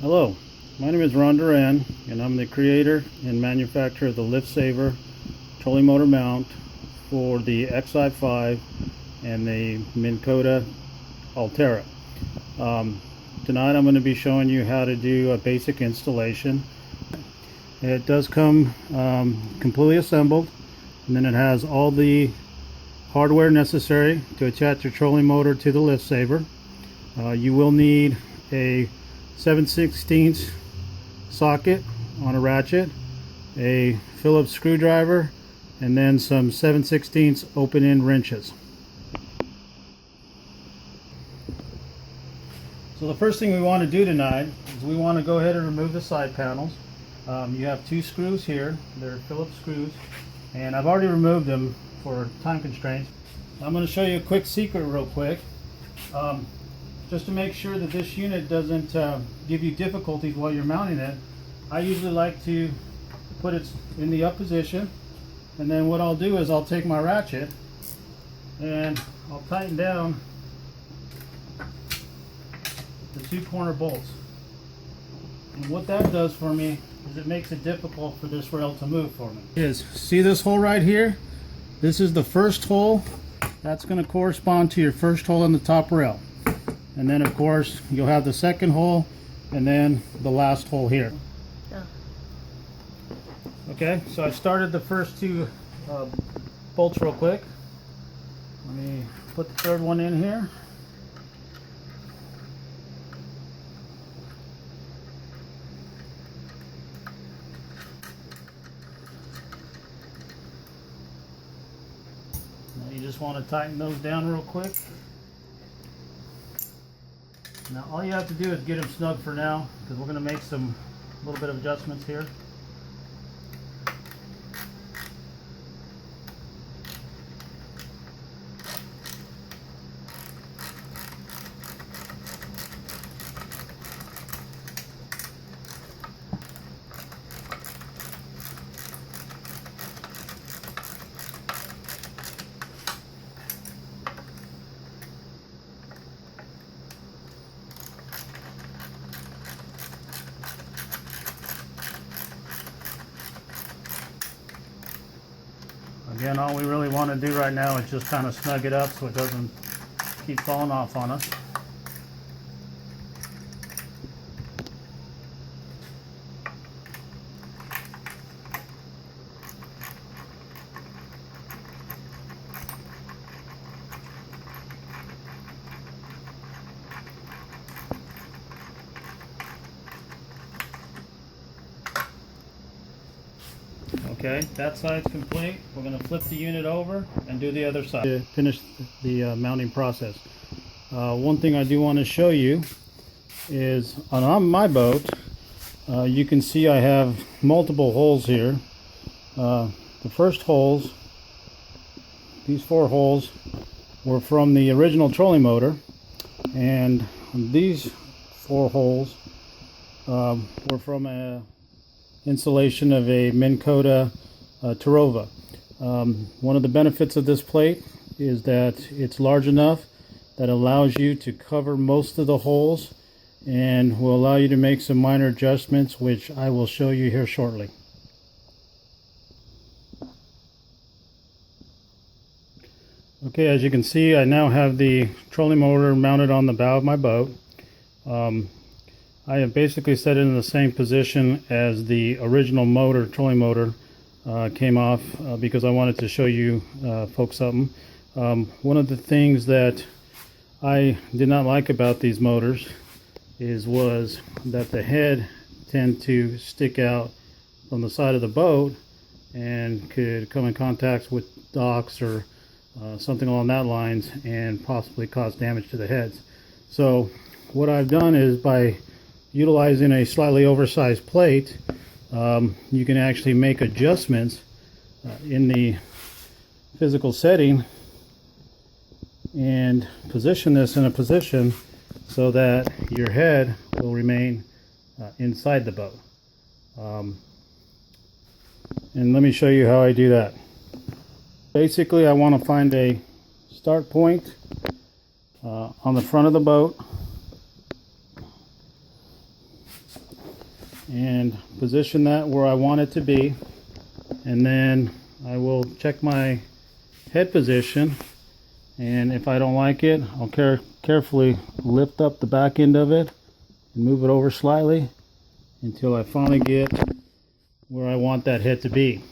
Hello, my name is Ron Duran, and I'm the creator and manufacturer of the LiftSaver Trolling Motor Mount for the Xi5 and the Minn Kota Altera. Tonight I'm going to be showing you how to do a basic installation. It does come completely assembled, and then it has all the hardware necessary to attach your trolling motor to the LiftSaver. You will need a 7/16 socket on a ratchet, a Phillips screwdriver, and then some 7/16 open-end wrenches. So the first thing we want to do tonight is we want to go ahead and remove the side panels. You have two screws here. They're Phillips screws, and I've already removed them for time constraints. I'm going to show you a quick secret real quick. Just to make sure that this unit doesn't give you difficulties while you're mounting it, I usually like to put it in the up position, and then what I'll do is I'll take my ratchet and I'll tighten down the two corner bolts. And what that does for me is it makes it difficult for this rail to move for me. See this hole right here? This is the first hole. That's going to correspond to your first hole in the top rail. And then of course you'll have the second hole and then the last hole here. Okay, so I started the first two bolts real quick. Let me put the third one in here. Now you just want to tighten those down real quick. Now all you have to do is get them snug for now, because we're going to make some little bit of adjustments here. Again, all we really want to do right now is just kind of snug it up so it doesn't keep falling off on us. Okay, that side's complete. We're going to flip the unit over and do the other side to finish the mounting process. One thing I do want to show you is on my boat, you can see I have multiple holes here. The first holes, these 4 holes, were from the original trolling motor, and these 4 holes were from a installation of a Minn Kota Tarova. One of the benefits of this plate is that it's large enough that allows you to cover most of the holes and will allow you to make some minor adjustments, which I will show you here shortly. Okay, as you can see, I now have the trolling motor mounted on the bow of my boat. I have basically set it in the same position as the original motor, trolling motor, came off because I wanted to show you folks something. One of the things that I did not like about these motors was that the head tend to stick out from the side of the boat and could come in contact with docks or something along that lines and possibly cause damage to the heads. So what I've done is, by utilizing a slightly oversized plate, you can actually make adjustments in the physical setting and position this in a position so that your head will remain inside the boat. And let me show you how I do that. Basically, I want to find a start point on the front of the boat, and position that where I want it to be, and then I will check my head position, and if I don't like it, I'll carefully lift up the back end of it and move it over slightly until I finally get where I want that head to be.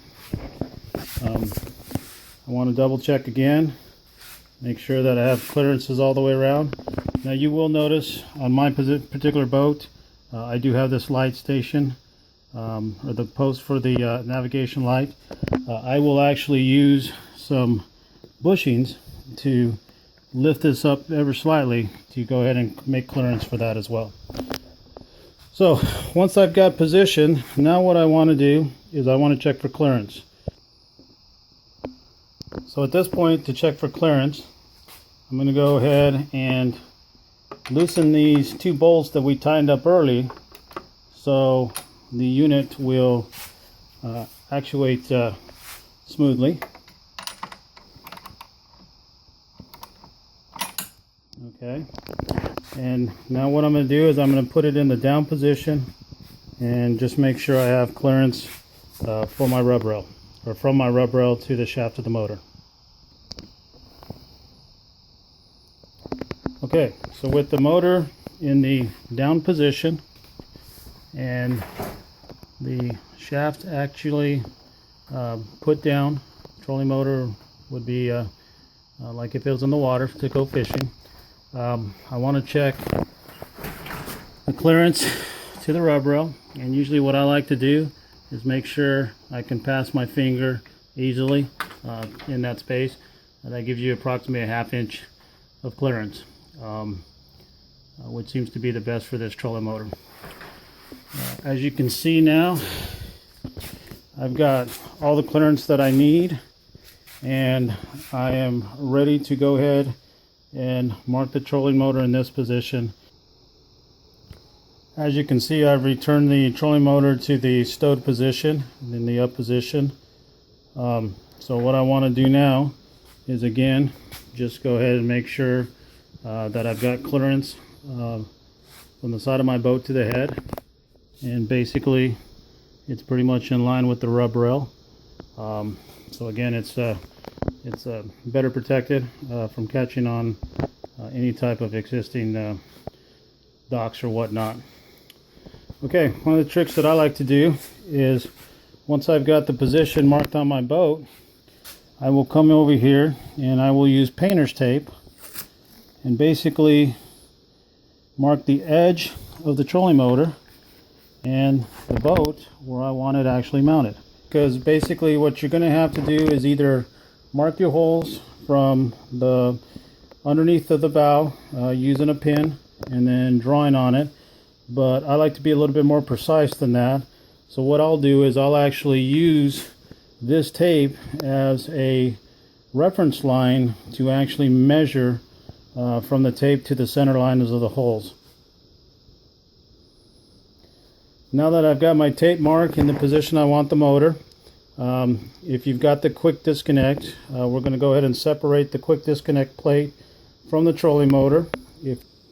I want to double check again, make sure that I have clearances all the way around. Now you will notice on my particular boat, I do have this light station, or the post for the navigation light. I will actually use some bushings to lift this up ever slightly to go ahead and make clearance for that as well. So once I've got position, now what I want to do is I want to check for clearance. So at this point, to check for clearance, I'm going to go ahead and loosen these two bolts that we tightened up early, so the unit will actuate smoothly. Okay, and now what I'm going to do is I'm going to put it in the down position and just make sure I have clearance for my rub rail, or from my rub rail to the shaft of the motor. Okay, so with the motor in the down position and the shaft actually put down, trolling motor would be like if it was in the water to go fishing. I want to check the clearance to the rub rail, and usually what I like to do is make sure I can pass my finger easily in that space, and that gives you approximately a ½ inch of clearance, which seems to be the best for this trolling motor. As you can see now, I've got all the clearance that I need, and I am ready to go ahead and mark the trolling motor in this position. As you can see, I've returned the trolling motor to the stowed position in the up position. So what I want to do now is again just go ahead and make sure that I've got clearance from the side of my boat to the head, and basically it's pretty much in line with the rub rail. So again, it's better protected from catching on any type of existing docks or whatnot. Okay, one of the tricks that I like to do is once I've got the position marked on my boat, I will come over here and I will use painter's tape and basically mark the edge of the trolling motor and the boat where I want it actually mounted. Because basically what you're going to have to do is either mark your holes from the underneath of the bow using a pin and then drawing on it, but I like to be a little bit more precise than that. So what I'll do is I'll actually use this tape as a reference line to actually measure from the tape to the center lines of the holes. Now that I've got my tape mark in the position I want the motor, if you've got the quick disconnect, we're going to go ahead and separate the quick disconnect plate from the trolling motor.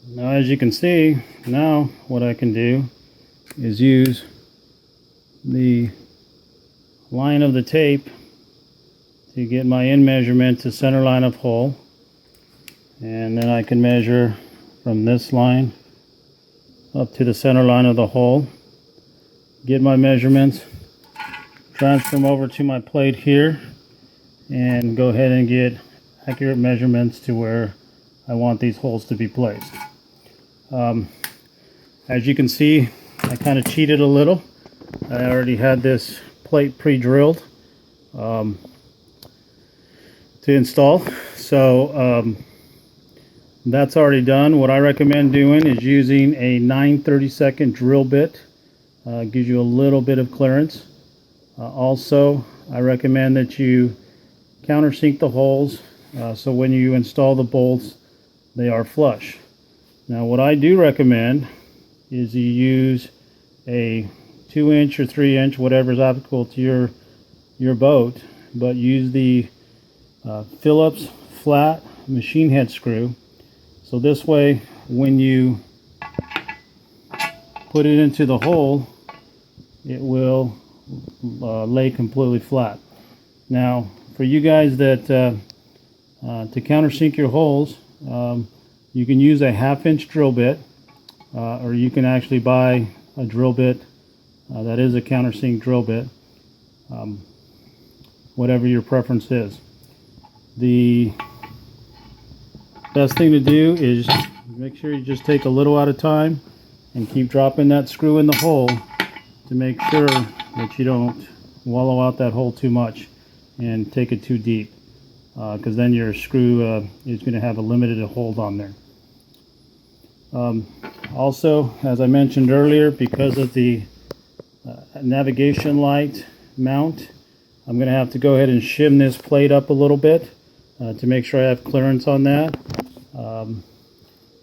Now as you can see, now what I can do is use the line of the tape to get my in measurement to center line of hole, and then I can measure from this line up to the center line of the hole, get my measurements, transfer them over to my plate here, and go ahead and get accurate measurements to where I want these holes to be placed. As you can see, I kind of cheated a little. I already had this plate pre-drilled to install, so that's already done. What I recommend doing is using a 9/32 drill bit. Gives you a little bit of clearance. Also, I recommend that you countersink the holes so when you install the bolts, they are flush. Now what I do recommend is you use a 2-inch or 3-inch, whatever is applicable to your boat, but use the Phillips flat machine head screw. So this way, when you put it into the hole, it will lay completely flat. Now, for you guys that to countersink your holes, you can use a 1/2-inch drill bit, or you can actually buy a drill bit that is a countersink drill bit, whatever your preference is. The best thing to do is make sure you just take a little at a time and keep dropping that screw in the hole to make sure that you don't wallow out that hole too much and take it too deep, because then your screw is going to have a limited hold on there. Also, as I mentioned earlier, because of the navigation light mount, I'm going to have to go ahead and shim this plate up a little bit to make sure I have clearance on that.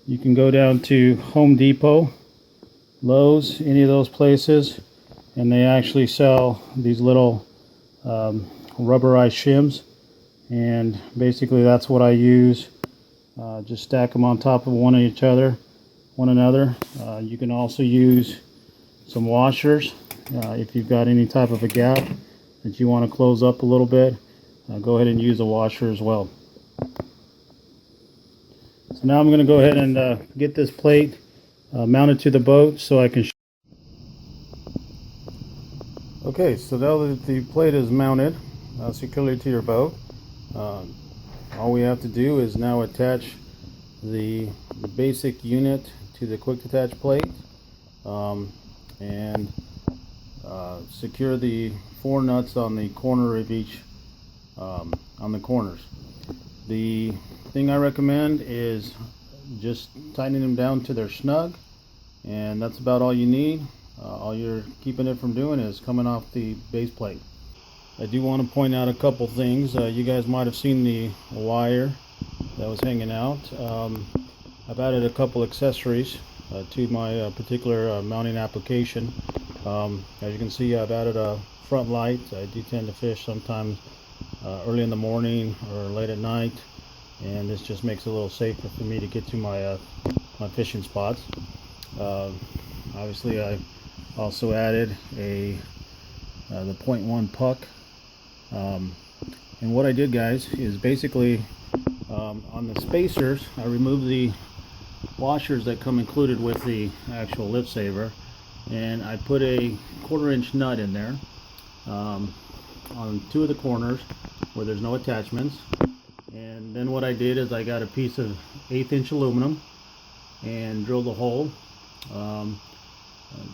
You can go down to Home Depot, Lowe's, any of those places, and they actually sell these little rubberized shims, and basically that's what I use. Just stack them on top of one another. You can also use some washers if you've got any type of a gap that you want to close up a little bit. Go ahead and use a washer as well. So now I'm going to go ahead and get this plate mounted to the boat so I can Okay, so now that the plate is mounted securely to your boat, all we have to do is now attach the basic unit to the quick detach plate, and secure the 4 nuts on the corner of each, on the corners. The thing I recommend is just tightening them down to their snug, and that's about all you need. All you're keeping it from doing is coming off the base plate. I do want to point out a couple things. You guys might have seen the wire that was hanging out. I've added a couple accessories to my particular mounting application. As you can see, I've added a front light. I do tend to fish sometimes early in the morning or late at night, and this just makes it a little safer for me to get to my my fishing spots. Obviously, I also added the 0.1 puck, and what I did, guys, is basically on the spacers I removed the washers that come included with the actual LiftSaver, and I put a 1/4-inch nut in there on 2 of the corners where there's no attachments. And then what I did is I got a piece of 1/8-inch aluminum and drilled a hole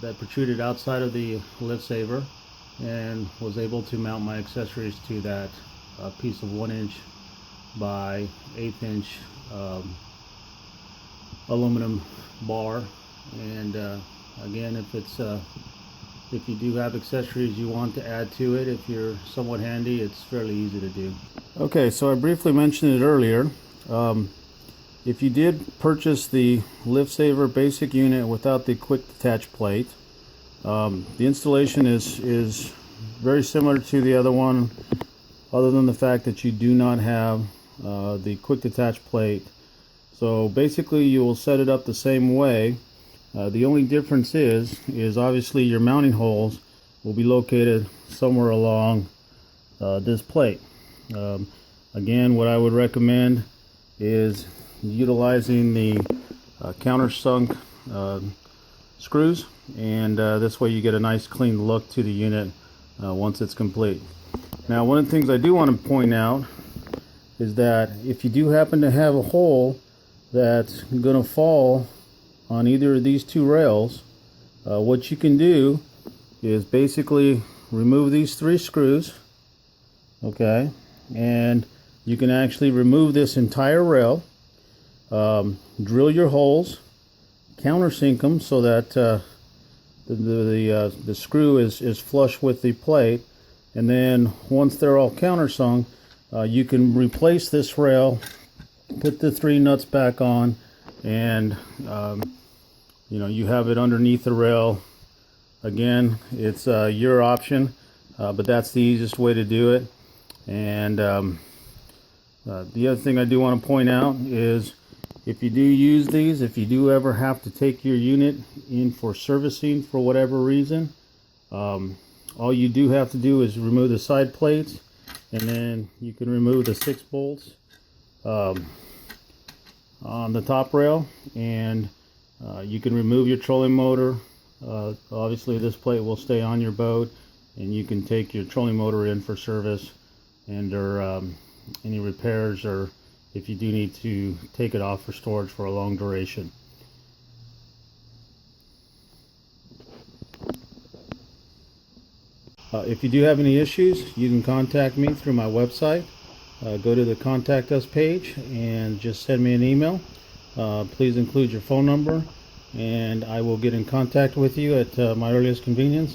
that protruded outside of the LiftSaver, and was able to mount my accessories to that piece of 1-inch by 1/8-inch aluminum bar. And again, if you do have accessories you want to add to it, if you're somewhat handy, it's fairly easy to do. Okay, so I briefly mentioned it earlier. If you did purchase the LiftSaver basic unit without the quick detach plate, the installation is very similar to the other one, other than the fact that you do not have the quick detach plate. So basically you will set it up the same way. The only difference is obviously your mounting holes will be located somewhere along this plate. Again, what I would recommend is utilizing the countersunk screws, and this way you get a nice clean look to the unit once it's complete. Now, one of the things I do want to point out is that if you do happen to have a hole that's going to fall on either of these 2 rails, what you can do is basically remove these 3 screws, okay, and you can actually remove this entire rail, drill your holes, countersink them so that the screw is flush with the plate, and then once they're all countersunk, you can replace this rail, put the 3 nuts back on, and you know, you have it underneath the rail. Again, it's your option, but that's the easiest way to do it. And the other thing I do want to point out is if you do use these, if you do ever have to take your unit in for servicing for whatever reason, all you do have to do is remove the side plates, and then you can remove the 6 bolts on the top rail, and you can remove your trolling motor. Obviously this plate will stay on your boat, and you can take your trolling motor in for service and or any repairs, or if you do need to take it off for storage for a long duration. If you do have any issues, you can contact me through my website. Go to the contact us page and just send me an email. Please include your phone number, and I will get in contact with you at my earliest convenience.